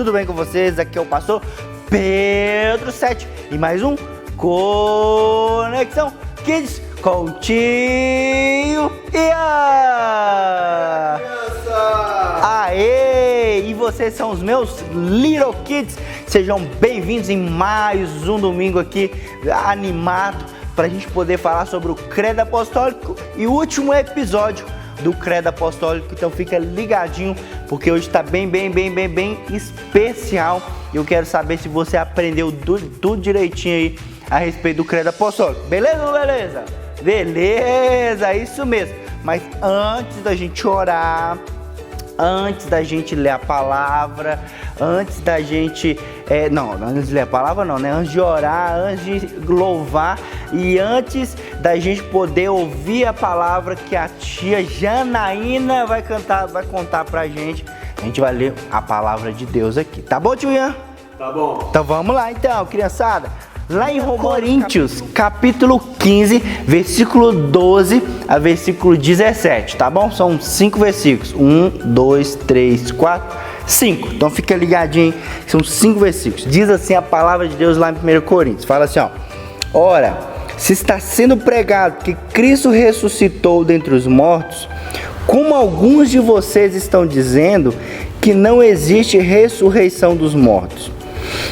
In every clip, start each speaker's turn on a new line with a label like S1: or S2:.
S1: tudo bem com vocês? Aqui é o pastor Pedro Sete e mais um Conexão Kids com o tio Ian. Aê! E vocês são os meus Little Kids. Sejam bem-vindos em mais um domingo aqui animado para a gente poder falar sobre o Credo Apostólico e o último episódio do Credo Apostólico. Então fica ligadinho, porque hoje está bem especial. Eu quero saber se você aprendeu tudo direitinho aí a respeito do Credo Apostólico. Beleza ou beleza? Beleza, isso mesmo. Mas antes da gente orar, antes da gente ler a palavra, antes da gente... antes de ler a palavra não, né? Antes de orar, antes de louvar e antes da gente poder ouvir a palavra que a tia Janaína vai contar pra gente, a gente vai ler a palavra de Deus aqui. Tá bom, tio Ian?
S2: Tá bom.
S1: Então vamos lá então, criançada. Lá em Coríntios, capítulo 15, versículo 12 a versículo 17, tá bom? São 5 versículos. 1, 2, 3, 4, 5. Então fica ligadinho, são 5 versículos. Diz assim a palavra de Deus lá em 1 Coríntios. Fala assim, ó. Ora, se está sendo pregado que Cristo ressuscitou dentre os mortos, como alguns de vocês estão dizendo que não existe ressurreição dos mortos.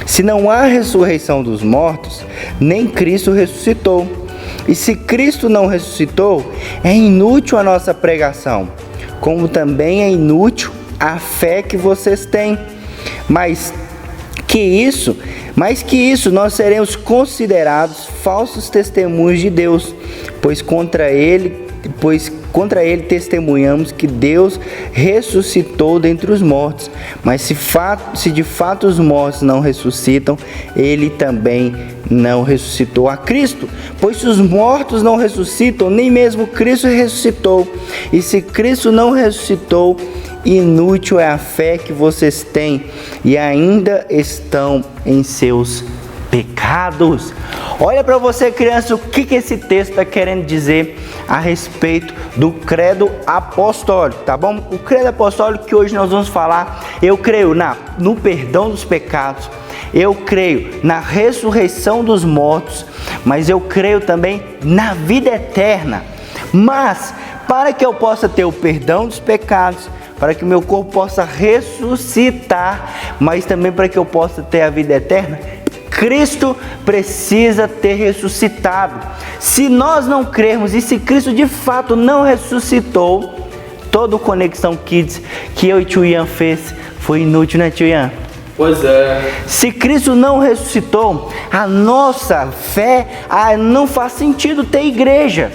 S1: Se não há ressurreição dos mortos, nem Cristo ressuscitou. E se Cristo não ressuscitou, é inútil a nossa pregação, como também é inútil a fé que vocês têm. Mas que isso, nós seremos considerados falsos testemunhos de Deus, pois contra ele testemunhamos que Deus ressuscitou dentre os mortos. Mas se de fato os mortos não ressuscitam, ele também não ressuscitou a Cristo. Pois se os mortos não ressuscitam, nem mesmo Cristo ressuscitou. E se Cristo não ressuscitou, inútil é a fé que vocês têm e ainda estão em seus pecados. Olha para você, criança, o que esse texto está querendo dizer a respeito do Credo Apostólico, tá bom? O Credo Apostólico que hoje nós vamos falar, eu creio no perdão dos pecados, eu creio na ressurreição dos mortos, mas eu creio também na vida eterna. Mas, para que eu possa ter o perdão dos pecados, para que o meu corpo possa ressuscitar, mas também para que eu possa ter a vida eterna, Cristo precisa ter ressuscitado. Se nós não crermos e se Cristo de fato não ressuscitou, toda o Conexão Kids que eu e tio Ian fez foi inútil, né, tio Ian?
S2: Pois é.
S1: Se Cristo não ressuscitou, a nossa fé não faz sentido ter igreja.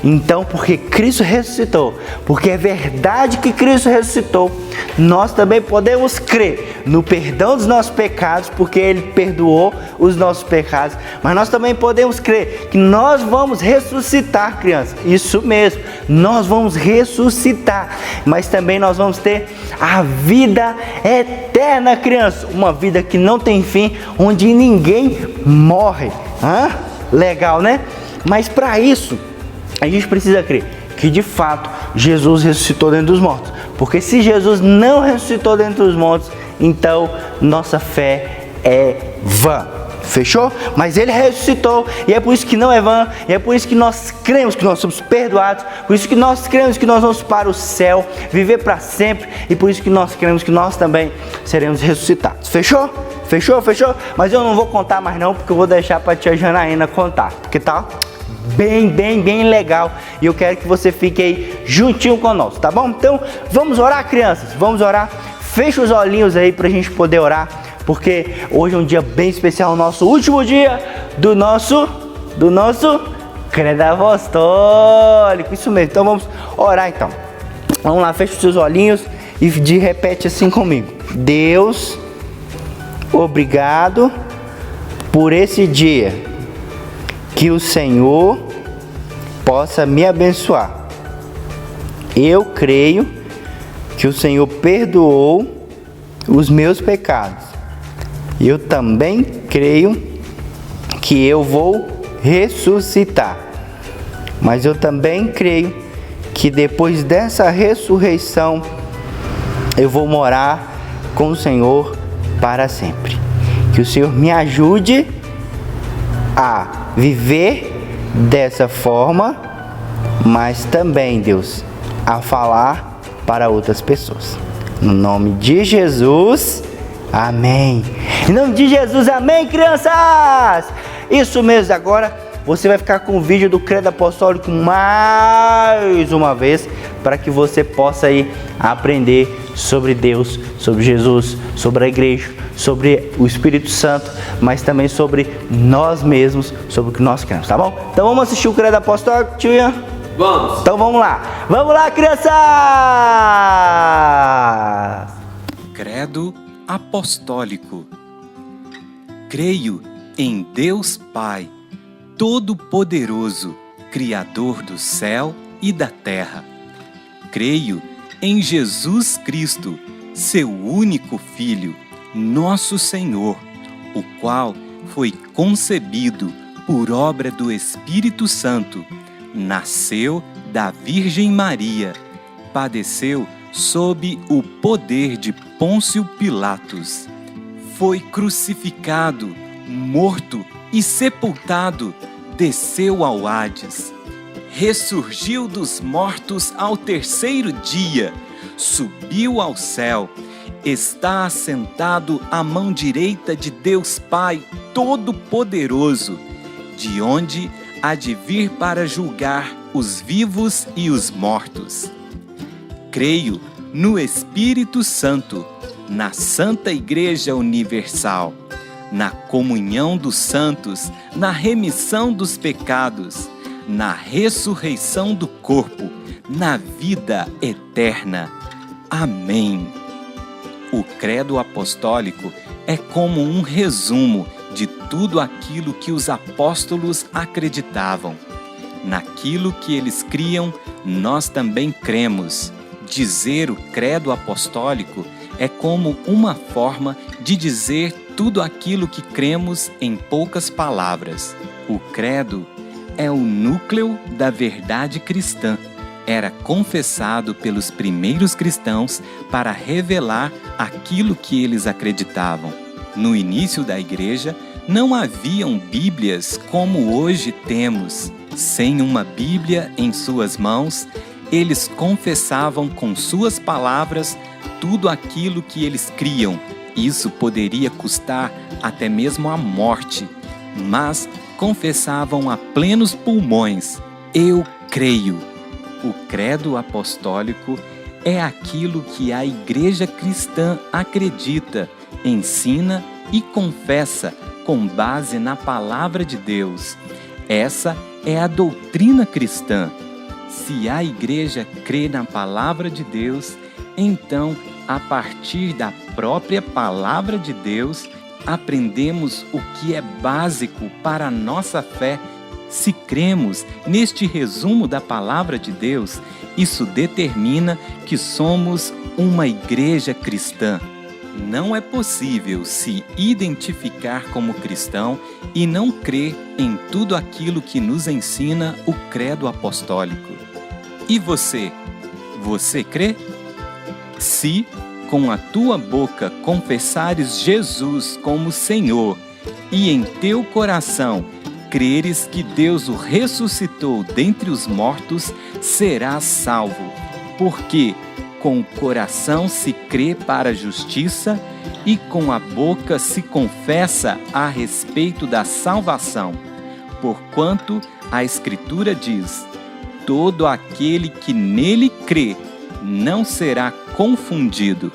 S1: Então, porque Cristo ressuscitou, porque é verdade que Cristo ressuscitou, nós também podemos crer no perdão dos nossos pecados, porque Ele perdoou os nossos pecados. Mas nós também podemos crer que nós vamos ressuscitar, crianças. Isso mesmo, nós vamos ressuscitar. Mas também nós vamos ter a vida eterna, criança. Uma vida que não tem fim, onde ninguém morre. Legal, né? Mas para isso, a gente precisa crer que de fato Jesus ressuscitou dentro dos mortos. Porque se Jesus não ressuscitou dentro dos mortos, então nossa fé é vã. Fechou? Mas Ele ressuscitou e é por isso que não é vã. E é por isso que nós cremos que nós somos perdoados. Por isso que nós cremos que nós vamos para o céu, viver para sempre. E por isso que nós cremos que nós também seremos ressuscitados. Fechou? Fechou? Mas eu não vou contar mais não, porque eu vou deixar para a tia Janaína contar. Que tal? Bem legal, e eu quero que você fique aí juntinho conosco, tá bom? Então, vamos orar, crianças, vamos orar. Fecha os olhinhos aí pra gente poder orar, porque hoje é um dia bem especial, o nosso último dia do nosso Credo Apostólico, isso mesmo. Então vamos orar então. Vamos lá, fecha os seus olhinhos e repete assim comigo. Deus, obrigado por esse dia. Que o Senhor possa me abençoar. Eu creio que o Senhor perdoou os meus pecados. Eu também creio que eu vou ressuscitar. Mas eu também creio que depois dessa ressurreição eu vou morar com o Senhor para sempre. Que o Senhor me ajude a viver dessa forma, mas também, Deus, a falar para outras pessoas. No nome de Jesus, amém. Em nome de Jesus, amém, crianças! Isso mesmo, agora você vai ficar com o vídeo do Credo Apostólico mais uma vez, para que você possa aí aprender sobre Deus, sobre Jesus, sobre a igreja, sobre o Espírito Santo, mas também sobre nós mesmos, sobre o que nós queremos, tá bom? Então vamos assistir o Credo Apostólico, tio Ian?
S2: Vamos!
S1: Então vamos lá! Vamos lá, crianças!
S3: Credo Apostólico. Creio em Deus Pai, Todo-Poderoso, Criador do céu e da terra. Creio em Jesus Cristo, seu único Filho, nosso Senhor, o qual foi concebido por obra do Espírito Santo, nasceu da Virgem Maria, padeceu sob o poder de Pôncio Pilatos, foi crucificado, morto e sepultado, desceu ao Hades, ressurgiu dos mortos ao terceiro dia, subiu ao céu, está assentado à mão direita de Deus Pai Todo-Poderoso, de onde há de vir para julgar os vivos e os mortos. Creio no Espírito Santo, na Santa Igreja Universal, na comunhão dos santos, na remissão dos pecados, na ressurreição do corpo, na vida eterna. Amém. O Credo Apostólico é como um resumo de tudo aquilo que os apóstolos acreditavam. Naquilo que eles criam, nós também cremos. Dizer o Credo Apostólico é como uma forma de dizer tudo aquilo que cremos em poucas palavras. O Credo é o núcleo da verdade cristã. Era confessado pelos primeiros cristãos para revelar aquilo que eles acreditavam. No início da igreja, não haviam Bíblias como hoje temos. Sem uma Bíblia em suas mãos, eles confessavam com suas palavras tudo aquilo que eles criam. Isso poderia custar até mesmo a morte, mas confessavam a plenos pulmões: eu creio. O Credo Apostólico é aquilo que a Igreja Cristã acredita, ensina e confessa com base na Palavra de Deus. Essa é a doutrina cristã. Se a Igreja crê na Palavra de Deus, então, a partir da própria Palavra de Deus, aprendemos o que é básico para a nossa fé. Se cremos neste resumo da Palavra de Deus, isso determina que somos uma igreja cristã. Não é possível se identificar como cristão e não crer em tudo aquilo que nos ensina o Credo Apostólico. E você? Você crê? Se com a tua boca confessares Jesus como Senhor e em teu coração creres que Deus o ressuscitou dentre os mortos, serás salvo. Porque com o coração se crê para a justiça e com a boca se confessa a respeito da salvação. Porquanto a Escritura diz: todo aquele que nele crê não será confundido.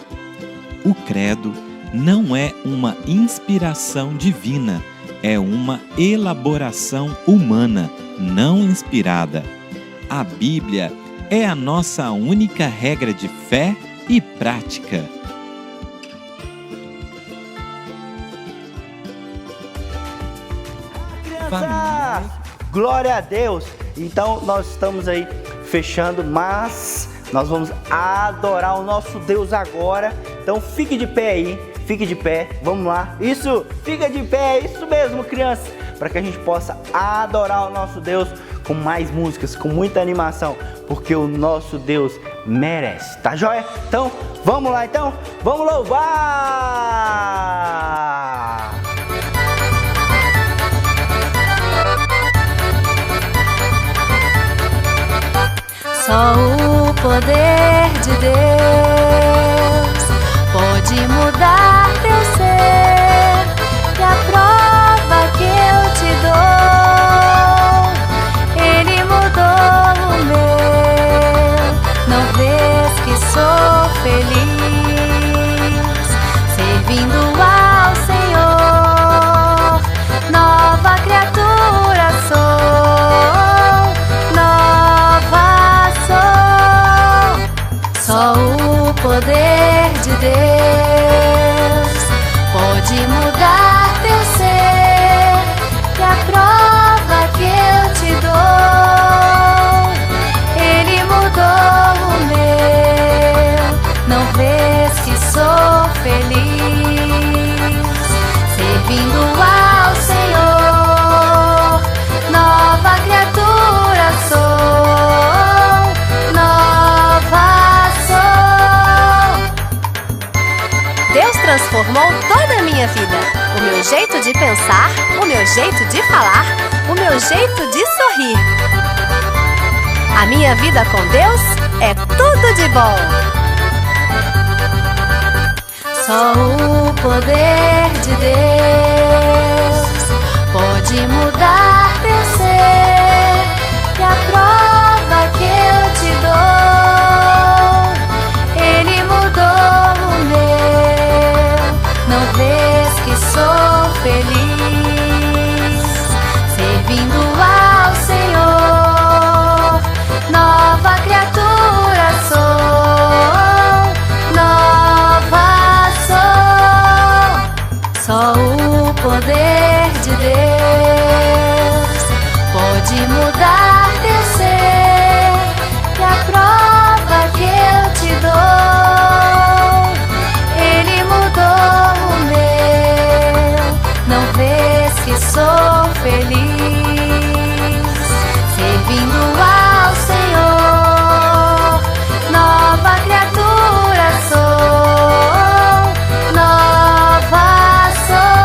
S4: O credo não é uma inspiração divina, é uma elaboração humana, não inspirada. A Bíblia é a nossa única regra de fé e prática.
S1: Crianças, glória a Deus! Então nós estamos aí fechando, mas nós vamos adorar o nosso Deus agora. Então fique de pé aí, fique de pé, vamos lá. Isso, fica de pé, isso mesmo, crianças, para que a gente possa adorar o nosso Deus com mais músicas, com muita animação, porque o nosso Deus merece, tá joia? Então, vamos lá então? Vamos louvar!
S5: Só o poder de Deus pode mudar teu ser, e a prova que eu te dou, Ele mudou o meu. Não vês que sou feliz, servindo ao Senhor, nova criatura sou, nova sou. Só o poder de Deus pode mudar teu ser, e a prova que eu te dou, Ele mudou o meu. Não vês que sou feliz, servindo ao Senhor, nova criatura sou, nova sou. Deus transformou toda a minha vida, o meu jeito de pensar, o meu jeito de falar, o meu jeito de sorrir. A minha vida com Deus é tudo de bom. Só o poder de Deus pode mudar teu ser, e a prova que eu te dou, Ele mudou o meu. Não vês que sou feliz, servindo ao Senhor, nova criatura sou, nova sou. Só o poder de Deus pode mudar teu ser, e a prova que eu te dou, Ele mudou o meu. Não vês que sou feliz, servindo ao Senhor, nova criatura sou, nova sou.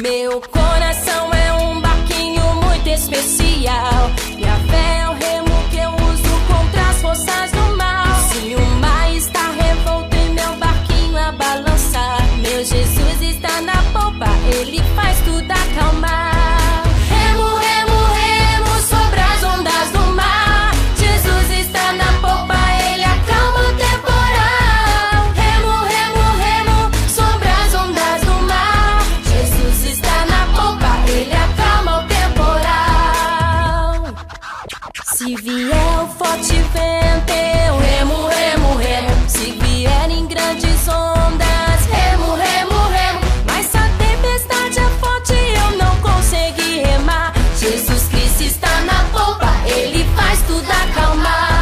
S6: Meu coração é um barquinho muito especial, e a fé é o remo que eu uso contra as forças do mal. Se o mar está revolto e meu barquinho a balançar, meu Jesus está na popa, Ele faz tudo acalmar. Remo, remo, remo sobre as ondas do mar, Jesus está na popa, Ele acalma o temporal. Remo, remo, remo sobre as ondas do mar, Jesus está na popa, Ele acalma o temporal. Se vier o forte vento, eu remo, remo, remo. Se vier em grandes ondas, remo, remo, remo. Mas se a tempestade é forte, eu não consegui remar, Jesus Cristo está na popa, Ele faz tudo acalmar.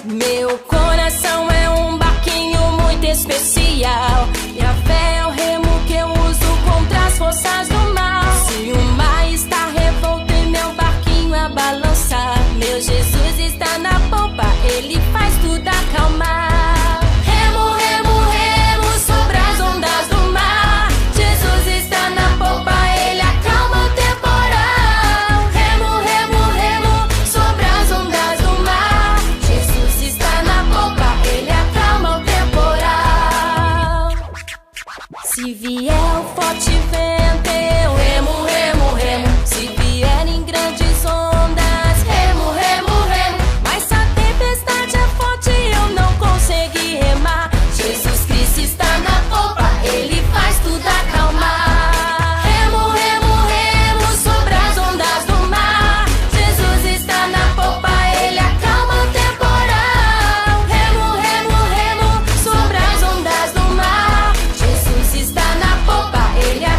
S6: Meu coração é um barquinho muito especial, e a fé é o remo que eu uso contra as forças do mal. Se o mar está revolto e meu barquinho a balançar, meu Jesus está na popa, Ele faz tudo acalmar. Remo, remo, remo sobre as ondas do mar, Jesus está na popa, Ele acalma o temporal. Remo, remo, remo sobre as ondas do mar, Jesus está na popa, Ele acalma o temporal. Se vier o forte vento, eu remo, remo, remo. Se vier em grandes ondas, remo, remo, remo. Mas se a tempestade é forte, eu não consegui remar, Jesus Cristo está na popa, Ele faz tudo acalmar. Remo, remo, remo sobre as ondas do mar, Jesus está na popa, Ele acalma o temporal. Remo, remo, remo sobre as ondas do mar, Jesus está na popa, Ele acalma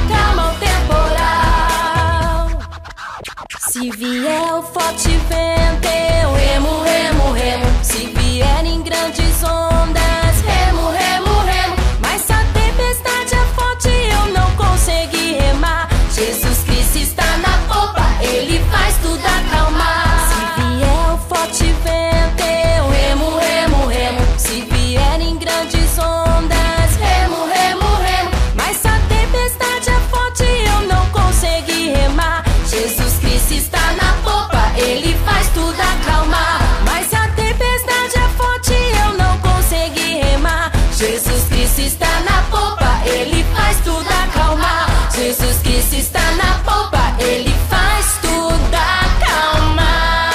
S6: Jesus Cristo está na popa, Ele faz tudo acalmar. Jesus Cristo está na popa, Ele faz tudo acalmar.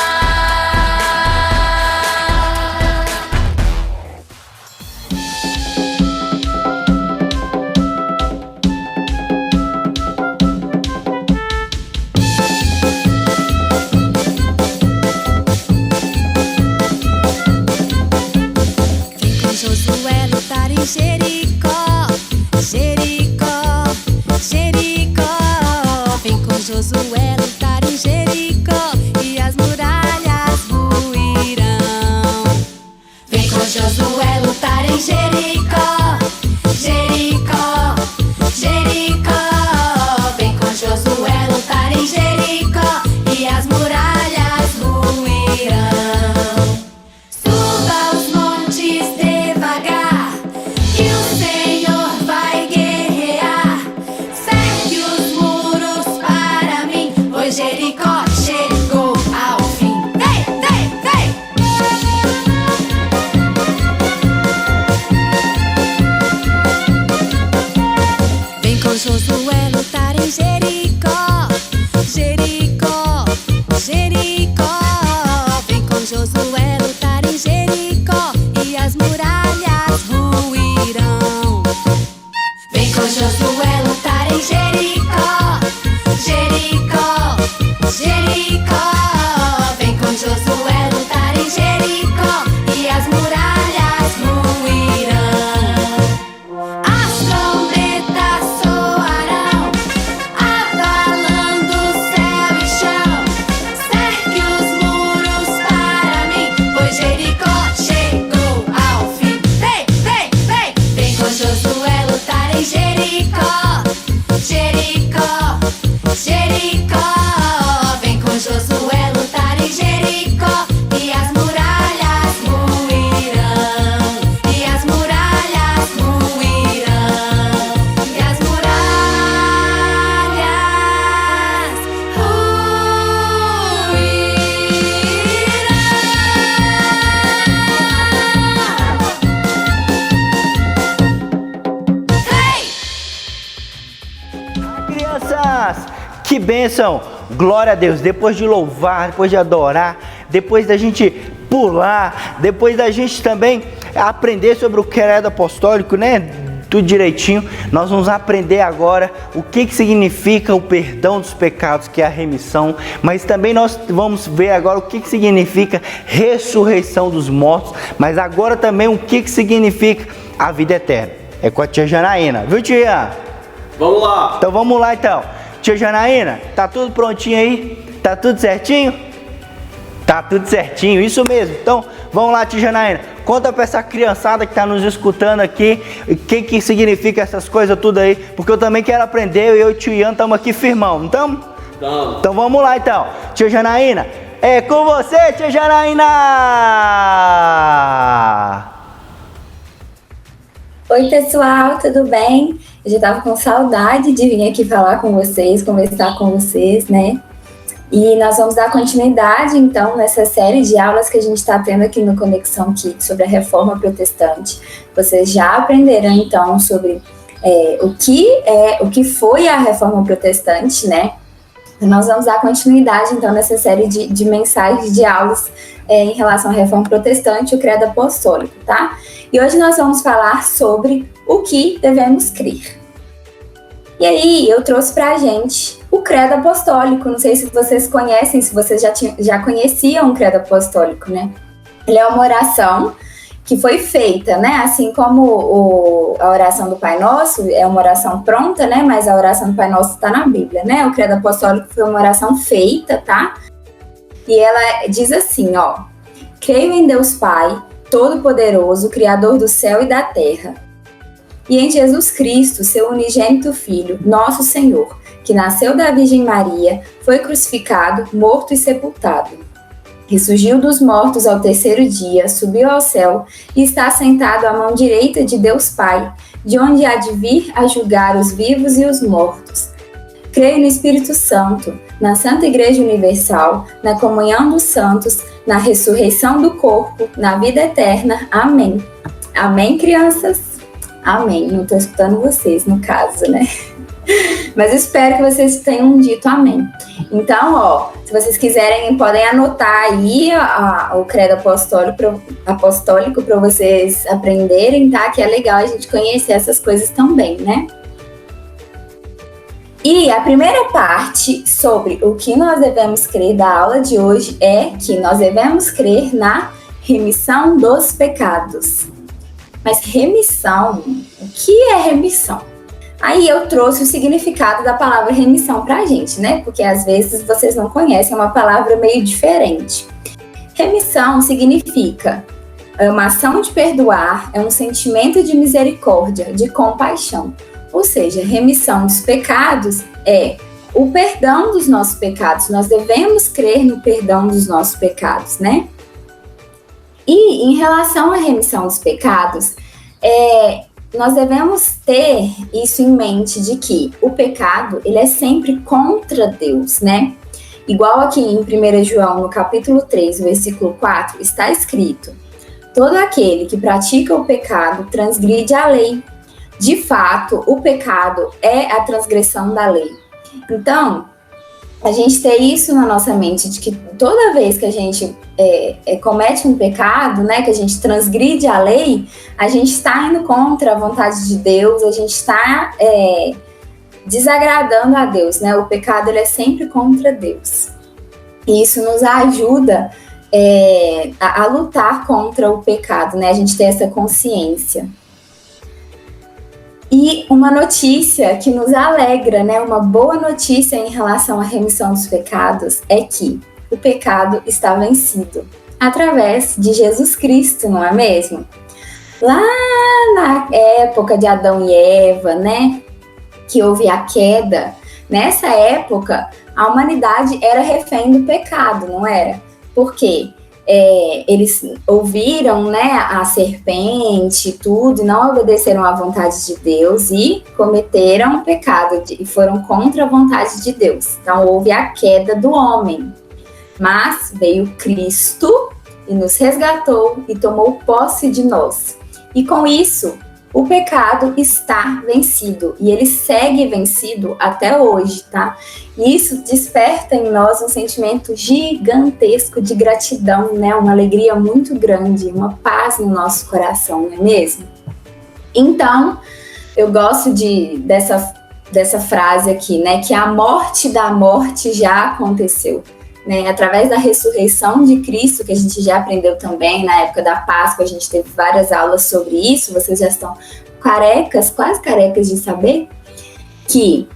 S6: Vem com Josué lutar em Jericó, Jericó, Jericó. Vem com Josué lutar em Jericó e as muralhas ruirão. Vem com Josué lutar em Jericó, Jericó, Jericó. Vem com Josué lutar em Jericó e as muralhas ruirão. Suba os montes devagar, que o Senhor vai guerrear. Cerque os muros para mim, pois Jericó chegou ao fim. Vem, vem, vem! Vem com Josué lutar em Jericó, Jericó, Jericó. Vem com Josué lutar em Jericó e as muralhas ruirão. Vem com Josué lutar em Jericó, Jericó, Jericó. Vem com Josué lutar em Jericó e as muralhas ruirão. As trombetas soarão, abalando céu e chão. Cerque os muros para mim, pois Jericó chegou ao fim. Vem, vem, vem! Vem com Josué lutar em Jericó, Jericó, Jericó. Vem com Josué lutar em Jericó e as muralhas ruirão. E as muralhas ruirão. E as muralhas ruirão. Hey!
S1: Crianças, que bênção! Glória a Deus! Depois de louvar, depois de adorar, depois da gente pular, depois da gente também aprender sobre o credo apostólico, né? Tudo direitinho. Nós vamos aprender agora o que significa o perdão dos pecados, que é a remissão, mas também nós vamos ver agora o que significa ressurreição dos mortos, mas agora também o que significa a vida eterna. É com a tia Janaína, viu, tia?
S2: Vamos lá.
S1: Então vamos lá então. Tia Janaína, tá tudo prontinho aí? Tá tudo certinho? Tá tudo certinho, isso mesmo. Então vamos lá, tia Janaína. Conta pra essa criançada que tá nos escutando aqui o que significa essas coisas tudo aí, porque eu também quero aprender. Eu e o tio Ian estamos aqui firmão, não estamos? Então vamos lá então. Tia Janaína, é com você, tia Janaína!
S7: Oi pessoal, tudo bem? Eu já estava com saudade de vir aqui falar com vocês, conversar com vocês, né? E nós vamos dar continuidade, então, nessa série de aulas que a gente está tendo aqui no Conexão Kids sobre a Reforma Protestante. Vocês já aprenderam, então, sobre o que foi a Reforma Protestante, né? Nós vamos dar continuidade, então, nessa série de mensagens, de aulas em relação à Reforma Protestante e o Credo Apostólico, tá? E hoje nós vamos falar sobre o que devemos crer. E aí, eu trouxe pra gente o Credo Apostólico. Não sei se vocês conhecem, se vocês já conheciam o Credo Apostólico, né? Ele é uma oração que foi feita, né? Assim como a oração do Pai Nosso é uma oração pronta, né? Mas a oração do Pai Nosso está na Bíblia, né? O Credo Apostólico foi uma oração feita, tá? E ela diz assim, ó: creio em Deus Pai, Todo-Poderoso, Criador do céu e da terra, e em Jesus Cristo, seu unigênito Filho, nosso Senhor, que nasceu da Virgem Maria, foi crucificado, morto e sepultado. Ressurgiu dos mortos ao terceiro dia, subiu ao céu e está sentado à mão direita de Deus Pai, de onde há de vir a julgar os vivos e os mortos. Creio no Espírito Santo, na Santa Igreja Universal, na comunhão dos santos, na ressurreição do corpo, na vida eterna. Amém. Amém, crianças? amém. Não estou escutando vocês, no caso, né? Mas espero que vocês tenham dito amém. Então, ó, se vocês quiserem, podem anotar aí o credo apostólico para vocês aprenderem, tá? Que é legal a gente conhecer essas coisas também, né? E a primeira parte sobre o que nós devemos crer da aula de hoje é que nós devemos crer na remissão dos pecados. Mas remissão, o que é remissão? Aí eu trouxe o significado da palavra remissão pra gente, né? Porque às vezes vocês não conhecem, é uma palavra meio diferente. Remissão significa uma ação de perdoar, é um sentimento de misericórdia, de compaixão. Ou seja, remissão dos pecados é o perdão dos nossos pecados. Nós devemos crer no perdão dos nossos pecados, né? E em relação à remissão dos pecados, nós devemos ter isso em mente de que o pecado, ele é sempre contra Deus, né? Igual aqui em 1 João, no capítulo 3, versículo 4, está escrito: todo aquele que pratica o pecado transgride a lei. De fato, o pecado é a transgressão da lei. Então, a gente ter isso na nossa mente, de que toda vez que a gente comete um pecado, né, que a gente transgride a lei, a gente está indo contra a vontade de Deus, a gente está desagradando a Deus, né? O pecado, ele é sempre contra Deus. E isso nos ajuda a lutar contra o pecado, né? A gente ter essa consciência. E uma notícia que nos alegra, né? Uma boa notícia em relação à remissão dos pecados é que o pecado está vencido através de Jesus Cristo, não é mesmo? Lá na época de Adão e Eva, né? Que houve a queda, nessa época a humanidade era refém do pecado, não era? Por quê? Eles ouviram, né, a serpente e tudo, e não obedeceram à vontade de Deus e cometeram pecado e foram contra a vontade de Deus. Então houve a queda do homem. Mas veio Cristo e nos resgatou e tomou posse de nós. E com isso, o pecado está vencido e ele segue vencido até hoje, tá? E isso desperta em nós um sentimento gigantesco de gratidão, né? Uma alegria muito grande, uma paz no nosso coração, não é mesmo? Então, eu gosto dessa frase aqui, né? Que a morte da morte já aconteceu. Né, através da ressurreição de Cristo, que a gente já aprendeu também na época da Páscoa, a gente teve várias aulas sobre isso, vocês já estão quase carecas de saber que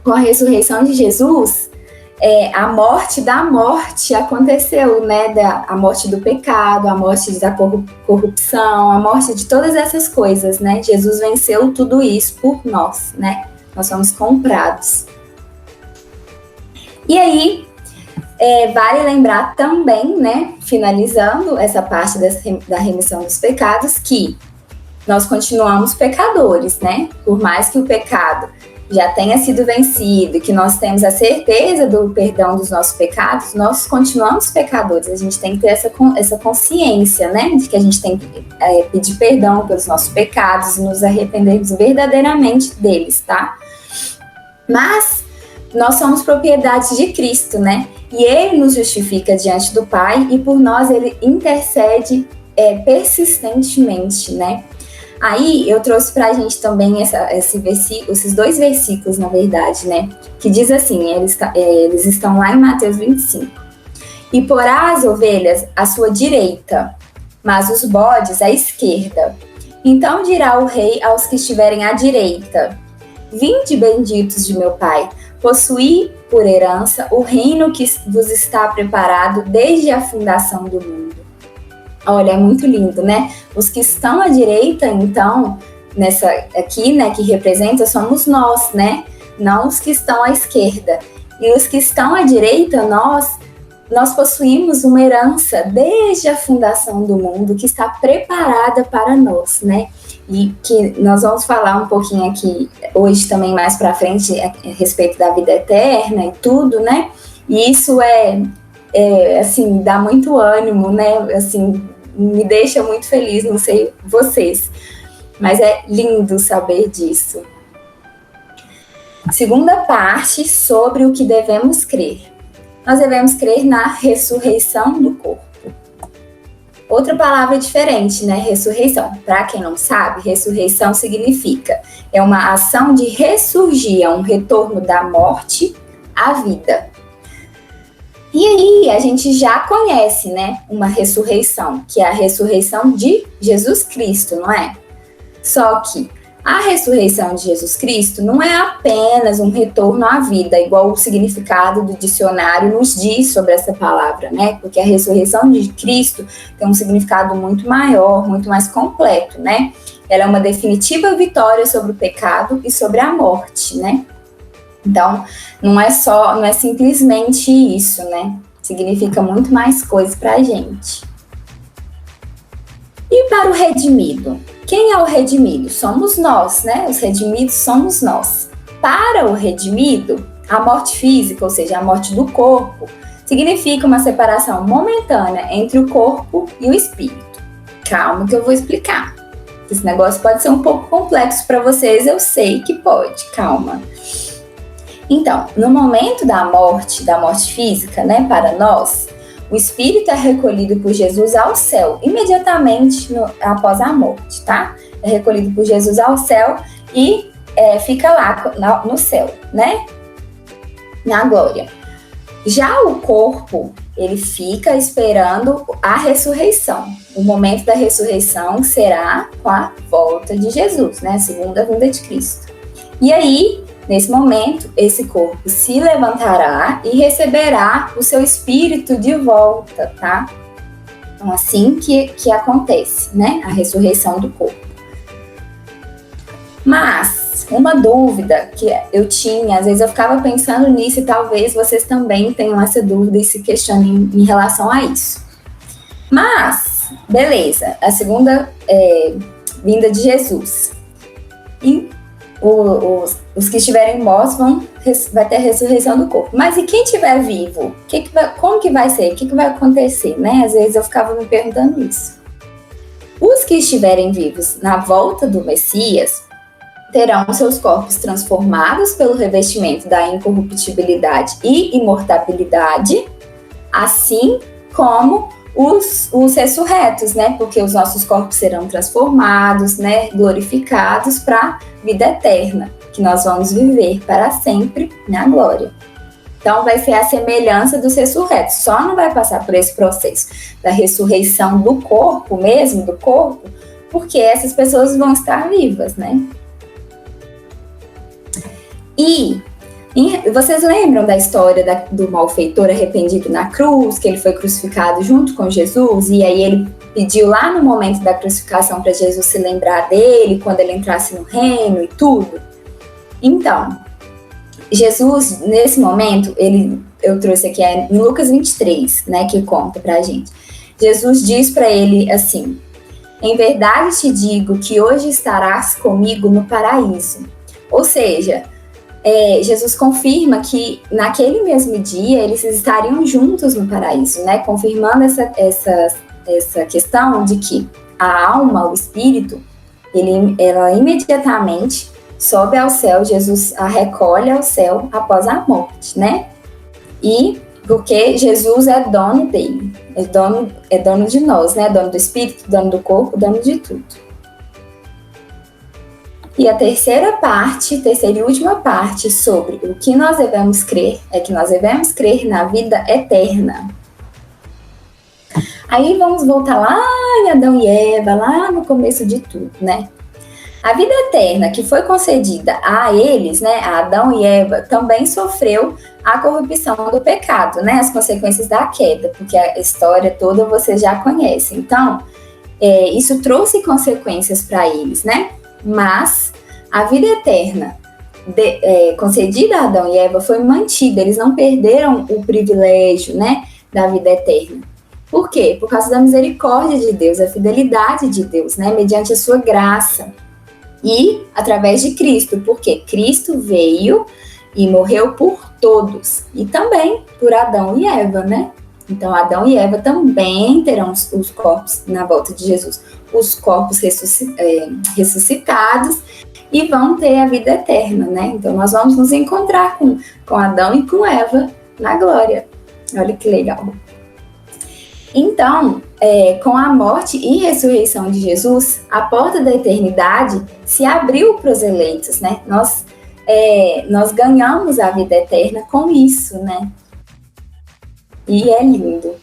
S7: com a ressurreição de Jesus, a morte da morte aconteceu, né, a morte do pecado, a morte da corrupção, a morte de todas essas coisas, né, Jesus venceu tudo isso por nós, né, nós somos comprados. E aí, vale lembrar também, né, finalizando essa parte da remissão dos pecados, que nós continuamos pecadores, né? Por mais que o pecado já tenha sido vencido, que nós temos a certeza do perdão dos nossos pecados, nós continuamos pecadores. A gente tem que ter essa consciência, né, de que a gente tem que pedir perdão pelos nossos pecados e nos arrependermos verdadeiramente deles, tá? Mas nós somos propriedade de Cristo, né? E Ele nos justifica diante do Pai e por nós Ele intercede persistentemente, né? Aí eu trouxe pra gente também esses dois versículos, na verdade, né? Que diz assim, eles estão lá em Mateus 25. E porá as ovelhas à sua direita, mas os bodes à esquerda. Então dirá o rei aos que estiverem à direita: vinde, benditos de meu Pai, possuí por herança o reino que vos está preparado desde a fundação do mundo. Olha, é muito lindo, né? Os que estão à direita, então, nessa aqui, né, que representa, somos nós, né? Não os que estão à esquerda. E os que estão à direita, nós possuímos uma herança desde a fundação do mundo que está preparada para nós, né? E que nós vamos falar um pouquinho aqui hoje também mais para frente a respeito da vida eterna e tudo, né? E isso assim, dá muito ânimo, né? Assim, me deixa muito feliz, não sei vocês. mas é lindo saber disso. Segunda parte, sobre o que devemos crer. Nós devemos crer na ressurreição do corpo. Outra palavra diferente, né? Ressurreição. Para quem não sabe, ressurreição significa é uma ação de ressurgir, é um retorno da morte à vida. E aí, a gente já conhece, né, uma ressurreição, que é a ressurreição de Jesus Cristo, não é? Só que a ressurreição de Jesus Cristo não é apenas um retorno à vida, igual o significado do dicionário nos diz sobre essa palavra, né? Porque a ressurreição de Cristo tem um significado muito maior, muito mais completo, né? Ela é uma definitiva vitória sobre o pecado e sobre a morte, né? Então, não é simplesmente isso, né? Significa muito mais coisas para a gente. E para o redimido? Quem é o redimido? Somos nós, né? Os redimidos somos nós. Para o redimido, a morte física, ou seja, a morte do corpo, significa uma separação momentânea entre o corpo e o espírito. Calma que eu vou explicar. Esse negócio pode ser um pouco complexo para vocês, eu sei que pode, calma. Então, no momento da morte física, né, para nós, o espírito é recolhido por Jesus ao céu, imediatamente após a morte, tá? É recolhido por Jesus ao céu e fica lá no céu, né? Na glória. Já o corpo, ele fica esperando a ressurreição. O momento da ressurreição será com a volta de Jesus, né? A segunda vinda de Cristo. E aí, nesse momento, esse corpo se levantará e receberá o seu espírito de volta, tá? Então, assim que acontece, né? A ressurreição do corpo. Mas, uma dúvida que eu tinha, às vezes eu ficava pensando nisso e talvez vocês também tenham essa dúvida e se questionem em relação a isso. Mas, beleza, a segunda vinda de Jesus. E os que estiverem mortos vai ter a ressurreição do corpo. Mas e quem estiver vivo? Como que vai ser? O que vai acontecer? Né? Às vezes eu ficava me perguntando isso. Os que estiverem vivos na volta do Messias terão seus corpos transformados pelo revestimento da incorruptibilidade e imortabilidade, assim como os ressurretos, né? Porque os nossos corpos serão transformados, né? Glorificados para a vida eterna, que nós vamos viver para sempre na glória. Então, vai ser a semelhança dos ressurretos. Só não vai passar por esse processo da ressurreição do corpo mesmo, do corpo, porque essas pessoas vão estar vivas, né? E vocês lembram da história do malfeitor arrependido na cruz, que ele foi crucificado junto com Jesus, e aí ele pediu lá no momento da crucificação para Jesus se lembrar dele, quando ele entrasse no reino e tudo? Então, Jesus, nesse momento, eu trouxe aqui em Lucas 23, né, que conta pra gente. Jesus diz para ele assim: em verdade te digo que hoje estarás comigo no paraíso. Ou seja, Jesus confirma que naquele mesmo dia eles estariam juntos no paraíso, né? Confirmando essa questão de que a alma, o espírito, ela imediatamente sobe ao céu, Jesus a recolhe ao céu após a morte, né? E porque Jesus é dono dele, é dono de nós, né? Dono do espírito, dono do corpo, dono de tudo. E a terceira e última parte sobre o que nós devemos crer é que nós devemos crer na vida eterna. Aí vamos voltar lá em Adão e Eva, lá no começo de tudo, né? A vida eterna que foi concedida a eles, né, a Adão e Eva, também sofreu a corrupção do pecado, né, as consequências da queda, porque a história toda vocês já conhecem. Então, isso trouxe consequências para eles, né? Mas a vida eterna concedida a Adão e Eva foi mantida, eles não perderam o privilégio, né, da vida eterna. Por quê? Por causa da misericórdia de Deus, a fidelidade de Deus, né, mediante a sua graça. E através de Cristo, porque Cristo veio e morreu por todos, e também por Adão e Eva, né? Então, Adão e Eva também terão os corpos na volta de Jesus, os corpos ressuscitados, e vão ter a vida eterna, né? Então, nós vamos nos encontrar com Adão e com Eva na glória. Olha que legal. Então, com a morte e ressurreição de Jesus, a porta da eternidade se abriu para os eleitos, né? Nós ganhamos a vida eterna com isso, né? E é lindo.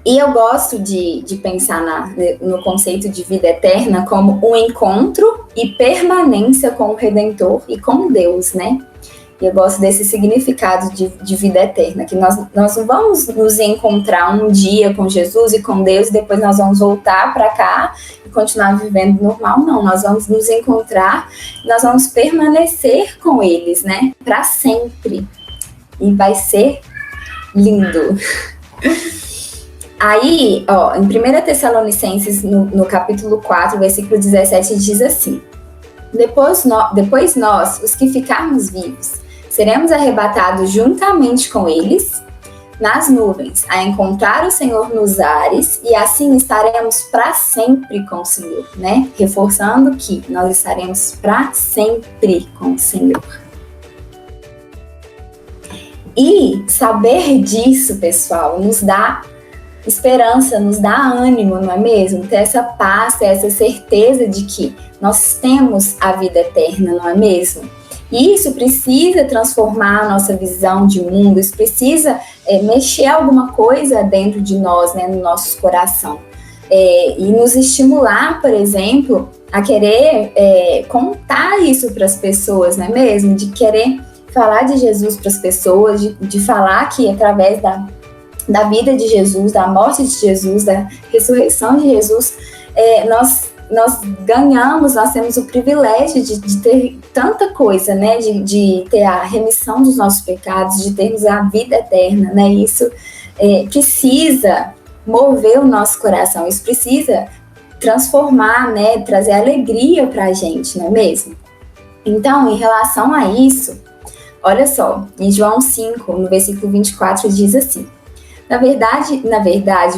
S7: E eu gosto de pensar no conceito de vida eterna como um encontro e permanência com o Redentor e com Deus, né? E eu gosto desse significado de vida eterna, que nós não vamos nos encontrar um dia com Jesus e com Deus, e depois nós vamos voltar para cá e continuar vivendo normal. Não, nós vamos nos encontrar, nós vamos permanecer com eles, né? Para sempre. E vai ser lindo. Aí, em 1 Tessalonicenses, no capítulo 4, versículo 17, diz assim: Depois nós, os que ficarmos vivos, seremos arrebatados juntamente com eles nas nuvens, a encontrar o Senhor nos ares, e assim estaremos para sempre com o Senhor, né? Reforçando que nós estaremos para sempre com o Senhor. E saber disso, pessoal, nos dá esperança, nos dá ânimo, não é mesmo? Ter essa paz, ter essa certeza de que nós temos a vida eterna, não é mesmo? E isso precisa transformar a nossa visão de mundo, isso precisa mexer alguma coisa dentro de nós, né, no nosso coração. E nos estimular, por exemplo, a querer contar isso para as pessoas, não é mesmo? De querer falar de Jesus para as pessoas, de falar que através da vida de Jesus, da morte de Jesus, da ressurreição de Jesus, nós ganhamos, nós temos o privilégio de ter tanta coisa, né? De ter a remissão dos nossos pecados, de termos a vida eterna, né? Isso precisa mover o nosso coração, isso precisa transformar, né? Trazer alegria para a gente, não é mesmo? Então, em relação a isso, olha só, em João 5, no versículo 24, diz assim: Na verdade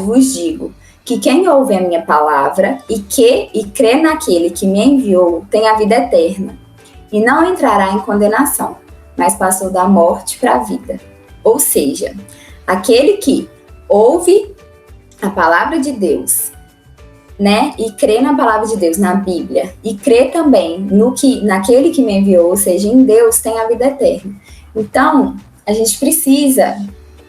S7: vos digo que quem ouve a minha palavra e crê naquele que me enviou tem a vida eterna, e não entrará em condenação, mas passou da morte para a vida. Ou seja, aquele que ouve a palavra de Deus, né, e crê na palavra de Deus, na Bíblia, e crê também naquele que me enviou, ou seja, em Deus, tem a vida eterna. Então, a gente precisa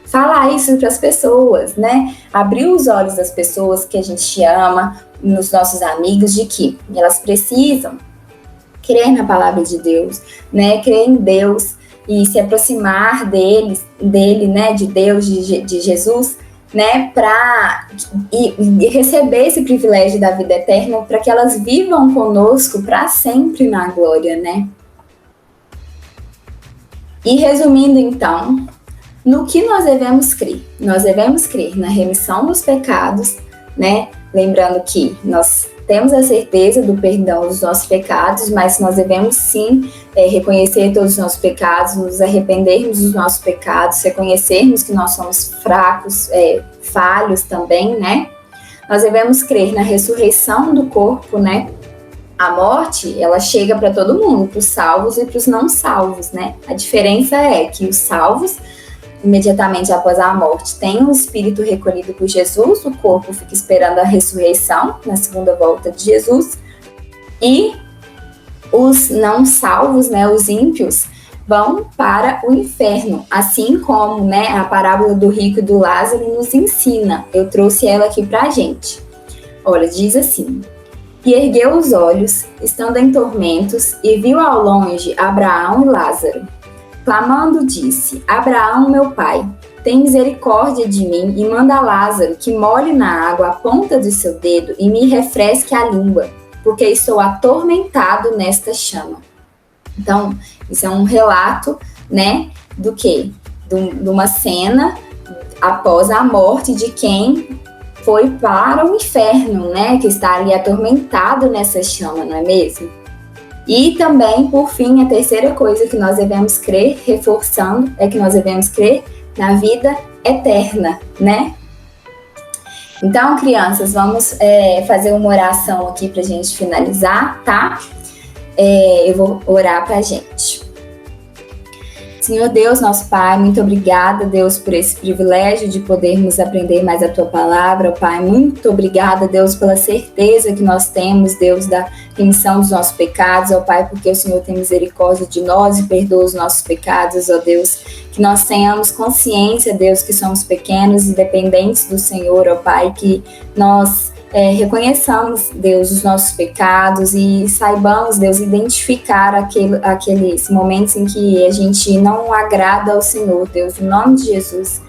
S7: falar isso para as pessoas, né? Abrir os olhos das pessoas que a gente ama, nos nossos amigos, de que elas precisam crer na palavra de Deus, né? Crer em Deus e se aproximar dele, né? De Deus, de Jesus, né? E receber esse privilégio da vida eterna, para que elas vivam conosco para sempre na glória, né? E resumindo, então, no que nós devemos crer? Nós devemos crer na remissão dos pecados, né? Lembrando que nós temos a certeza do perdão dos nossos pecados, mas nós devemos sim reconhecer todos os nossos pecados, nos arrependermos dos nossos pecados, reconhecermos que nós somos fracos, falhos também, né? Nós devemos crer na ressurreição do corpo, né? A morte, ela chega para todo mundo, para os salvos e para os não salvos, né? A diferença é que os salvos, imediatamente após a morte, tem o espírito recolhido por Jesus, o corpo fica esperando a ressurreição, na segunda volta de Jesus, e os não salvos, né, os ímpios, vão para o inferno, assim como, né, a parábola do rico e do Lázaro nos ensina. Eu trouxe ela aqui para a gente. Olha, diz assim: E ergueu os olhos, estando em tormentos, e viu ao longe Abraão e Lázaro. Clamando, disse: Abraão, meu pai, tem misericórdia de mim e manda Lázaro que molhe na água a ponta do seu dedo e me refresque a língua, porque estou atormentado nesta chama. Então, isso é um relato, né, do quê? De uma cena após a morte de quem foi para o inferno, né, que está ali atormentado nessa chama, não é mesmo? E também, por fim, a terceira coisa que nós devemos crer, reforçando, é que nós devemos crer na vida eterna, né? Então, crianças, vamos fazer uma oração aqui para a gente finalizar, tá? Eu vou orar para a gente. Senhor Deus, nosso Pai, muito obrigada, Deus, por esse privilégio de podermos aprender mais a Tua Palavra, ó Pai. Muito obrigada, Deus, pela certeza que nós temos, Deus, da remissão dos nossos pecados, ó Pai, porque o Senhor tem misericórdia de nós e perdoa os nossos pecados, ó Deus. Que nós tenhamos consciência, Deus, que somos pequenos e dependentes do Senhor, ó Pai, que nós reconheçamos, Deus, os nossos pecados e saibamos, Deus, identificar aqueles momentos em que a gente não agrada ao Senhor, Deus, em nome de Jesus.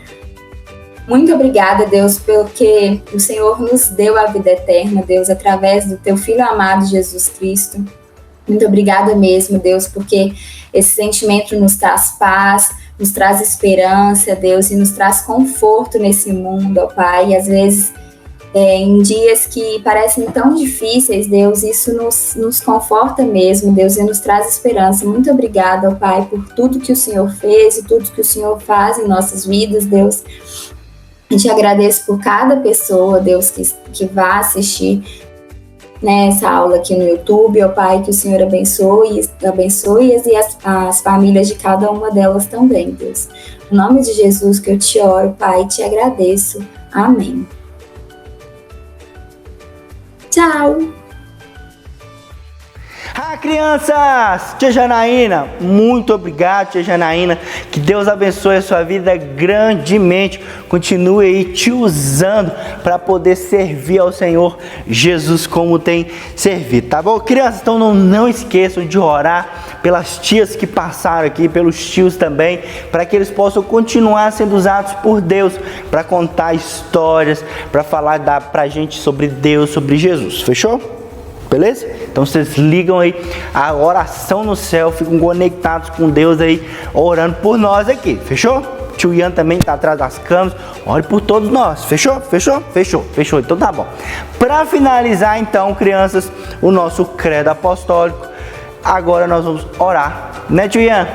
S7: Muito obrigada, Deus, porque o Senhor nos deu a vida eterna, Deus, através do Teu Filho amado, Jesus Cristo. Muito obrigada mesmo, Deus, porque esse sentimento nos traz paz, nos traz esperança, Deus, e nos traz conforto nesse mundo, ó Pai, e às vezes em dias que parecem tão difíceis, Deus, isso nos conforta mesmo, Deus, e nos traz esperança. Muito obrigada, ó Pai, por tudo que o Senhor fez e tudo que o Senhor faz em nossas vidas, Deus. Eu te agradeço por cada pessoa, Deus, que vai assistir essa aula aqui no YouTube, ó Pai, que o Senhor abençoe e as famílias de cada uma delas também, Deus. No nome de Jesus que eu te oro, Pai, te agradeço. Amém. Tchau!
S1: Crianças! Tia Janaína, muito obrigado, tia Janaína. Que Deus abençoe a sua vida grandemente. Continue aí te usando para poder servir ao Senhor Jesus como tem servido, tá bom? Crianças, então não esqueçam de orar pelas tias que passaram aqui, pelos tios também, para que eles possam continuar sendo usados por Deus para contar histórias, para falar pra gente sobre Deus, sobre Jesus. Fechou? Beleza? Então vocês ligam aí a oração no céu, ficam conectados com Deus aí, orando por nós aqui, fechou? Tio Ian também está atrás das câmeras, ore por todos nós, fechou? Fechou, então tá bom. Para finalizar então, crianças, o nosso credo apostólico, agora nós vamos orar, né, tio Ian?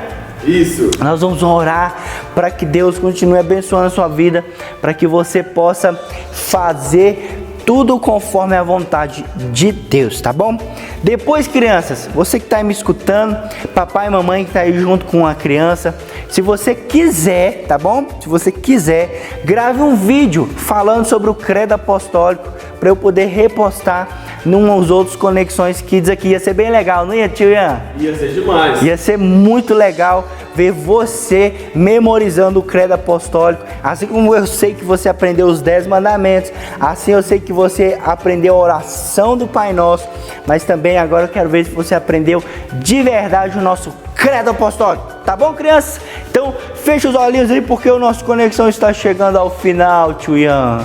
S2: Isso.
S1: Nós vamos orar para que Deus continue abençoando a sua vida, para que você possa fazer tudo conforme a vontade de Deus, tá bom? Depois, crianças, você que está aí me escutando, papai e mamãe que está aí junto com a criança, se você quiser, tá bom? Se você quiser, grave um vídeo falando sobre o credo apostólico para eu poder repostar nos outros Conexões Kids aqui. Ia ser bem legal, não ia, tio Ian?
S2: Ia ser demais.
S1: Ia ser muito legal ver você memorizando o credo apostólico, assim como eu sei que você aprendeu os 10 mandamentos, assim eu sei que você aprendeu a oração do Pai Nosso, mas também agora eu quero ver se você aprendeu de verdade o nosso credo apostólico, tá bom, crianças? Então fecha os olhinhos aí porque o nosso Conexão está chegando ao final, tio Ian.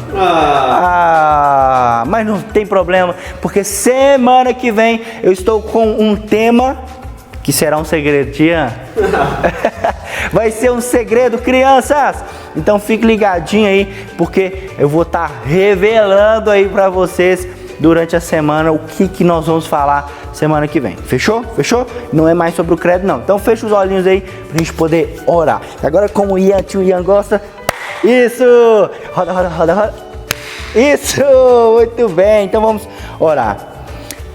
S1: Mas não tem problema, porque semana que vem eu estou com um tema que será um segredo, tia. Vai ser um segredo, crianças. Então fique ligadinho aí, porque eu vou estar revelando aí para vocês durante a semana o que nós vamos falar semana que vem. Fechou? Fechou? Não é mais sobre o credo, não. Então fecha os olhinhos aí pra gente poder orar. Agora, como o tio Ian gosta, isso! Roda. Isso! Muito bem. Então vamos orar.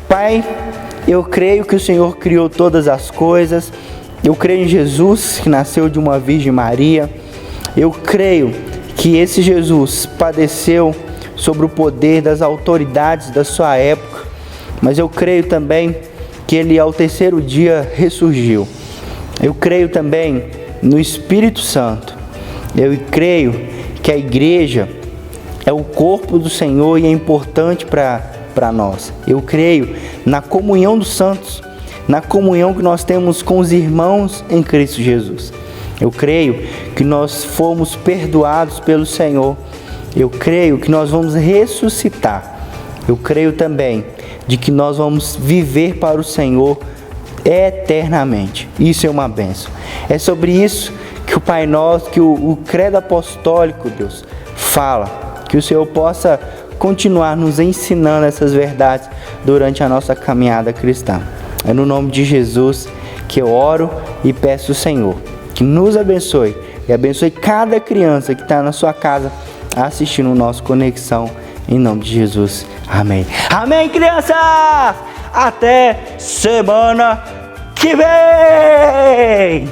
S1: Pai, eu creio que o Senhor criou todas as coisas. Eu creio em Jesus, que nasceu de uma Virgem Maria. Eu creio que esse Jesus padeceu sobre o poder das autoridades da sua época. Mas eu creio também que ele ao terceiro dia ressurgiu. Eu creio também no Espírito Santo. Eu creio que a igreja é o corpo do Senhor e é importante para nós. Eu creio na comunhão dos santos, na comunhão que nós temos com os irmãos em Cristo Jesus. Eu creio que nós fomos perdoados pelo Senhor. Eu creio que nós vamos ressuscitar. Eu creio também de que nós vamos viver para o Senhor eternamente. Isso é uma bênção. É sobre isso que o Pai Nosso, que o credo apostólico, Deus, fala. Que o Senhor possa continuar nos ensinando essas verdades durante a nossa caminhada cristã. É no nome de Jesus que eu oro e peço ao Senhor que nos abençoe e abençoe cada criança que está na sua casa assistindo o nosso Conexão, em nome de Jesus. Amém. Amém, crianças! Até semana que vem!